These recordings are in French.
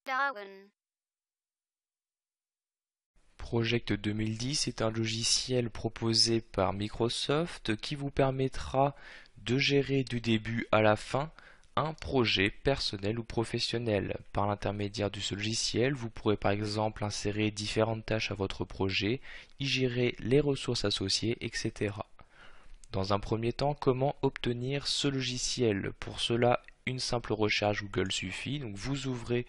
Darwin. Project 2010 est un logiciel proposé par Microsoft qui vous permettra de gérer du début à la fin un projet personnel ou professionnel. Par l'intermédiaire de ce logiciel, vous pourrez par exemple insérer différentes tâches à votre projet, y gérer les ressources associées, etc. Dans un premier temps, comment obtenir ce logiciel? Pour cela, une simple recherche Google suffit. Donc vous ouvrez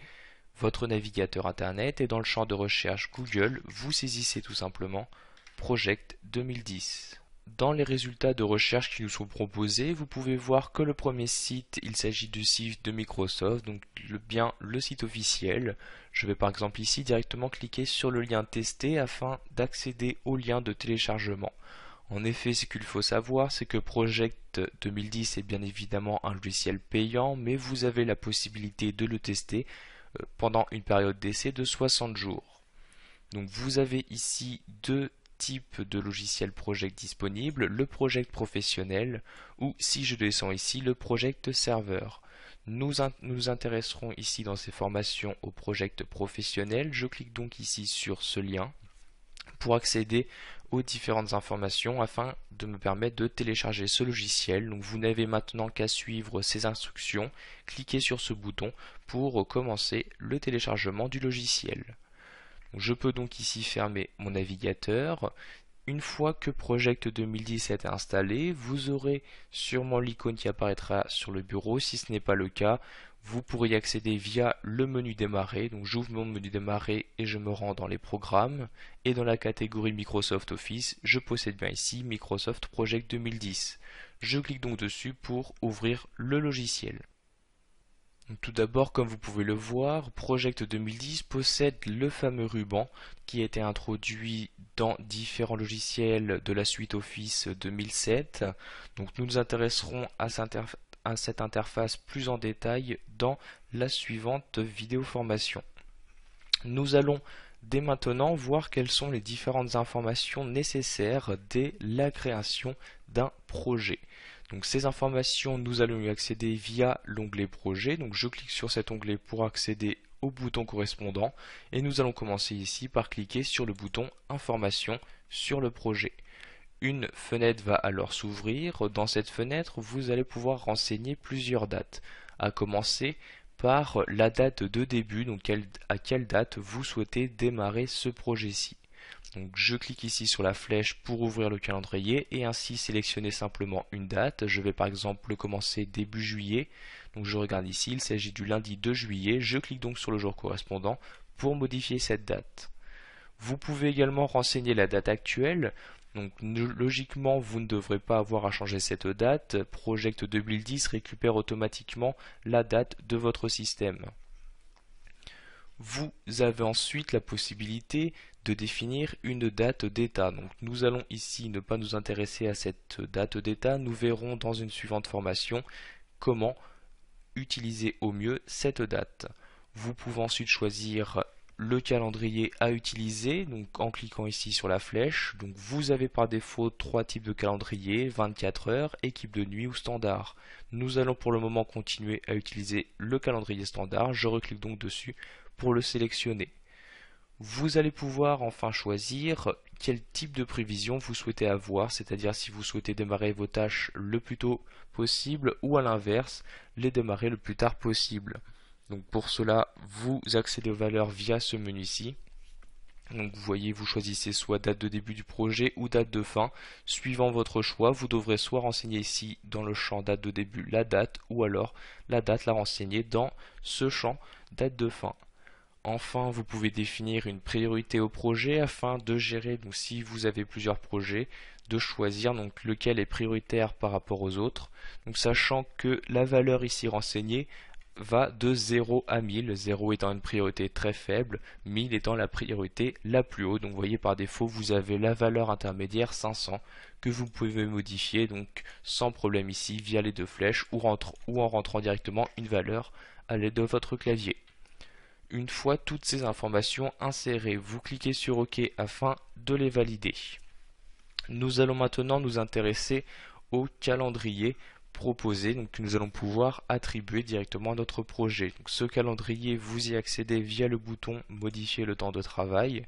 votre navigateur internet et dans le champ de recherche Google, vous saisissez tout simplement Project 2010. Dans les résultats de recherche qui nous sont proposés, vous pouvez voir que le premier site, il s'agit du site de Microsoft, donc bien le site officiel. Je vais par exemple ici directement cliquer sur le lien testé afin d'accéder au lien de téléchargement. En effet, ce qu'il faut savoir, c'est que Project 2010 est bien évidemment un logiciel payant, mais vous avez la possibilité de le tester pendant une période d'essai de 60 jours. Donc vous avez ici deux types de logiciels Project disponibles, le Project professionnel ou, si je descends ici, le Project serveur. Nous intéresserons ici dans ces formations au Project professionnel. Je clique donc ici sur ce lien pour accéder aux différentes informations afin de me permettre de télécharger ce logiciel. Donc vous n'avez maintenant qu'à suivre ces instructions, cliquez sur ce bouton pour commencer le téléchargement du logiciel. Je peux donc ici fermer mon navigateur. Une fois que Project 2010 est installé, vous aurez sûrement l'icône qui apparaîtra sur le bureau. Si ce n'est pas le cas, vous pourrez y accéder via le menu démarrer. Donc j'ouvre mon menu démarrer et je me rends dans les programmes. Et dans la catégorie Microsoft Office, je possède bien ici Microsoft Project 2010. Je clique donc dessus pour ouvrir le logiciel. Tout d'abord, comme vous pouvez le voir, Project 2010 possède le fameux ruban qui a été introduit dans différents logiciels de la suite Office 2007. Donc nous nous intéresserons à cette interface plus en détail dans la suivante vidéo formation. Nous allons dès maintenant voir quelles sont les différentes informations nécessaires dès la création d'un projet. Donc ces informations, nous allons y accéder via l'onglet projet. Donc je clique sur cet onglet pour accéder au bouton correspondant et nous allons commencer ici par cliquer sur le bouton information sur le projet. Une fenêtre va alors s'ouvrir. Dans cette fenêtre, vous allez pouvoir renseigner plusieurs dates, à commencer par la date de début, donc à quelle date vous souhaitez démarrer ce projet-ci. Donc je clique ici sur la flèche pour ouvrir le calendrier et ainsi sélectionner simplement une date. Je vais par exemple le commencer début juillet. Donc je regarde ici, il s'agit du lundi 2 juillet. Je clique donc sur le jour correspondant pour modifier cette date. Vous pouvez également renseigner la date actuelle. Donc logiquement, vous ne devrez pas avoir à changer cette date. Project 2010 récupère automatiquement la date de votre système. Vous avez ensuite la possibilité de définir une date d'état. Donc nous allons ici ne pas nous intéresser à cette date d'état. Nous verrons dans une suivante formation comment utiliser au mieux cette date. Vous pouvez ensuite choisir le calendrier à utiliser, donc en cliquant ici sur la flèche. Donc vous avez par défaut trois types de calendrier, 24 heures, équipe de nuit ou standard. Nous allons pour le moment continuer à utiliser le calendrier standard. Je reclique donc dessus pour le sélectionner. Vous allez pouvoir enfin choisir quel type de prévision vous souhaitez avoir, c'est-à-dire si vous souhaitez démarrer vos tâches le plus tôt possible ou à l'inverse, les démarrer le plus tard possible. Donc pour cela, vous accédez aux valeurs via ce menu-ci. Donc vous voyez, vous choisissez soit date de début du projet ou date de fin. Suivant votre choix, vous devrez soit renseigner ici dans le champ date de début la date ou alors la date la renseigner dans ce champ date de fin. Enfin, vous pouvez définir une priorité au projet afin de gérer, donc si vous avez plusieurs projets, de choisir donc lequel est prioritaire par rapport aux autres. Donc sachant que la valeur ici renseignée va de 0 à 1000, 0 étant une priorité très faible, 1000 étant la priorité la plus haute. Donc vous voyez par défaut vous avez la valeur intermédiaire 500 que vous pouvez modifier donc sans problème ici via les deux flèches ou en rentrant directement une valeur à l'aide de votre clavier. Une fois toutes ces informations insérées, vous cliquez sur OK afin de les valider. Nous allons maintenant nous intéresser au calendrier proposer, donc que nous allons pouvoir attribuer directement à notre projet. Donc, ce calendrier, vous y accédez via le bouton modifier le temps de travail.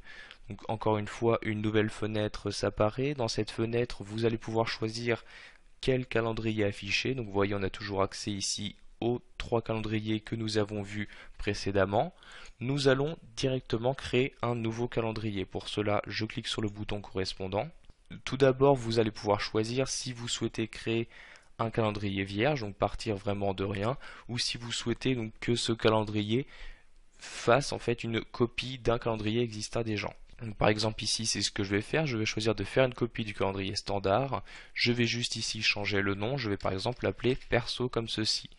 Donc encore une fois, une nouvelle fenêtre s'apparaît. Dans cette fenêtre, vous allez pouvoir choisir quel calendrier afficher. Donc vous voyez, on a toujours accès ici aux 3 calendriers que nous avons vus précédemment. Nous allons directement créer un nouveau calendrier. Pour cela, je clique sur le bouton correspondant. Tout d'abord, vous allez pouvoir choisir si vous souhaitez créer un calendrier vierge, donc partir vraiment de rien, ou si vous souhaitez donc que ce calendrier fasse en fait une copie d'un calendrier existant déjà. Donc, par exemple ici, c'est ce que je vais faire. Je vais choisir de faire une copie du calendrier standard. Je vais juste ici changer le nom. Je vais par exemple l'appeler perso comme ceci.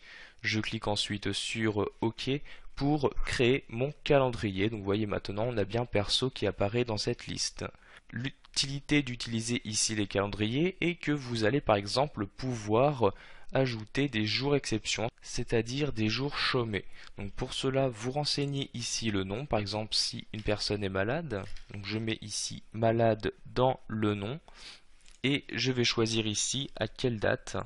Je clique ensuite sur OK pour créer mon calendrier. Donc vous voyez maintenant, on a bien perso qui apparaît dans cette liste. L'utilité d'utiliser ici les calendriers est que vous allez par exemple pouvoir ajouter des jours exceptions, c'est-à-dire des jours chômés. Donc pour cela, vous renseignez ici le nom, par exemple si une personne est malade, donc je mets ici malade dans le nom, et je vais choisir ici à quelle date.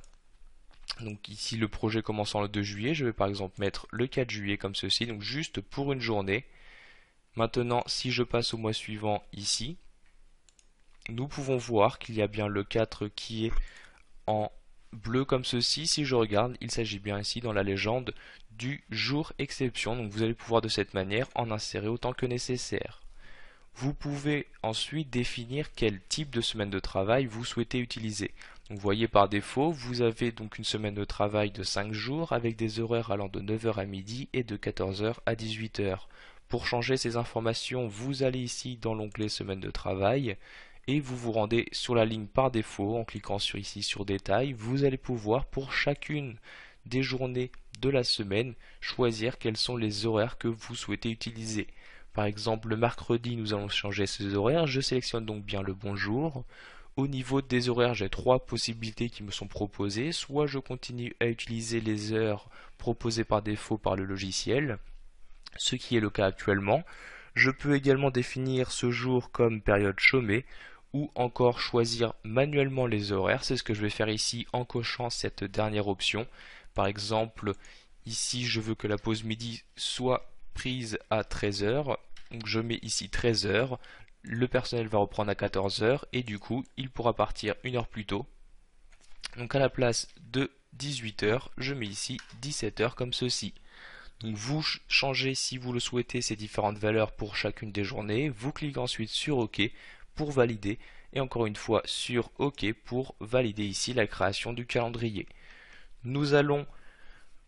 Donc ici le projet commençant le 2 juillet, je vais par exemple mettre le 4 juillet comme ceci, donc juste pour une journée. Maintenant, si je passe au mois suivant ici, nous pouvons voir qu'il y a bien le 4 qui est en bleu comme ceci. Si je regarde, il s'agit bien ici dans la légende du jour exception. Donc vous allez pouvoir de cette manière en insérer autant que nécessaire. Vous pouvez ensuite définir quel type de semaine de travail vous souhaitez utiliser. Donc vous voyez par défaut, vous avez donc une semaine de travail de 5 jours avec des horaires allant de 9 h à midi et de 14 h à 18 h. Pour changer ces informations, vous allez ici dans l'onglet semaine de travail et vous vous rendez sur la ligne par défaut en cliquant ici sur détail. Vous allez pouvoir pour chacune des journées de la semaine choisir quels sont les horaires que vous souhaitez utiliser. Par exemple, le mercredi, nous allons changer ces horaires. Je sélectionne donc bien le bon jour. Au niveau des horaires, j'ai 3 possibilités qui me sont proposées. Soit je continue à utiliser les heures proposées par défaut par le logiciel, ce qui est le cas actuellement. Je peux également définir ce jour comme période chômée ou encore choisir manuellement les horaires. C'est ce que je vais faire ici en cochant cette dernière option. Par exemple, ici je veux que la pause midi soit prise à 13 h. Donc je mets ici 13 h. Le personnel va reprendre à 14 h et du coup il pourra partir une heure plus tôt. Donc à la place de 18 h, je mets ici 17 h comme ceci. Donc vous changez si vous le souhaitez ces différentes valeurs pour chacune des journées. Vous cliquez ensuite sur OK pour valider et encore une fois sur OK pour valider ici la création du calendrier. Nous allons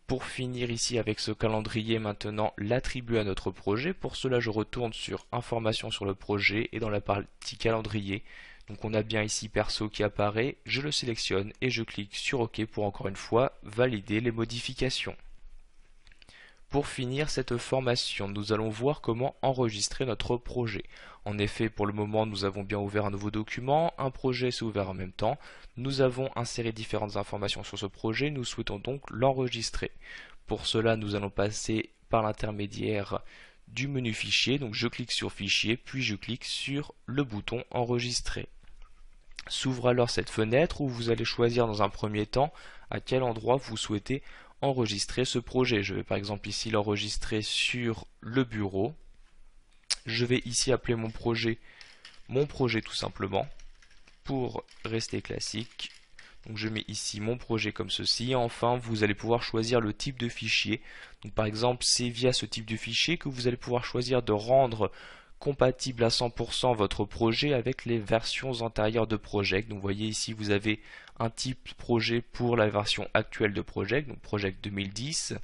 pour finir ici avec ce calendrier maintenant l'attribuer à notre projet. Pour cela je retourne sur information sur le projet et dans la partie calendrier. Donc on a bien ici perso qui apparaît, je le sélectionne et je clique sur OK pour encore une fois valider les modifications. Pour finir cette formation, nous allons voir comment enregistrer notre projet. En effet, pour le moment, nous avons bien ouvert un nouveau document, un projet s'est ouvert en même temps. Nous avons inséré différentes informations sur ce projet, nous souhaitons donc l'enregistrer. Pour cela, nous allons passer par l'intermédiaire du menu fichier. Donc je clique sur fichier, puis je clique sur le bouton enregistrer. S'ouvre alors cette fenêtre où vous allez choisir dans un premier temps à quel endroit vous souhaitez enregistrer ce projet. Je vais par exemple ici l'enregistrer sur le bureau. Je vais ici appeler mon projet tout simplement pour rester classique. Donc je mets ici mon projet comme ceci. Enfin, vous allez pouvoir choisir le type de fichier. Donc par exemple, c'est via ce type de fichier que vous allez pouvoir choisir de rendre compatible à 100% votre projet avec les versions antérieures de Project. Donc vous voyez ici vous avez un type projet pour la version actuelle de Project, donc Project 2010.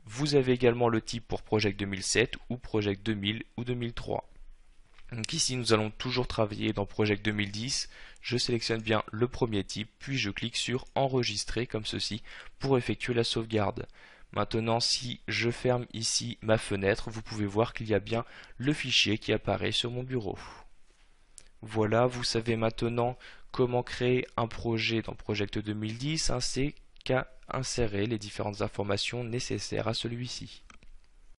Vous avez également le type pour Project 2007 ou Project 2000 ou 2003. Donc ici nous allons toujours travailler dans Project 2010. Je sélectionne bien le premier type, puis je clique sur enregistrer comme ceci pour effectuer la sauvegarde. Maintenant, si je ferme ici ma fenêtre, vous pouvez voir qu'il y a bien le fichier qui apparaît sur mon bureau. Voilà, vous savez maintenant comment créer un projet dans Project 2010 ainsi qu'à insérer les différentes informations nécessaires à celui-ci.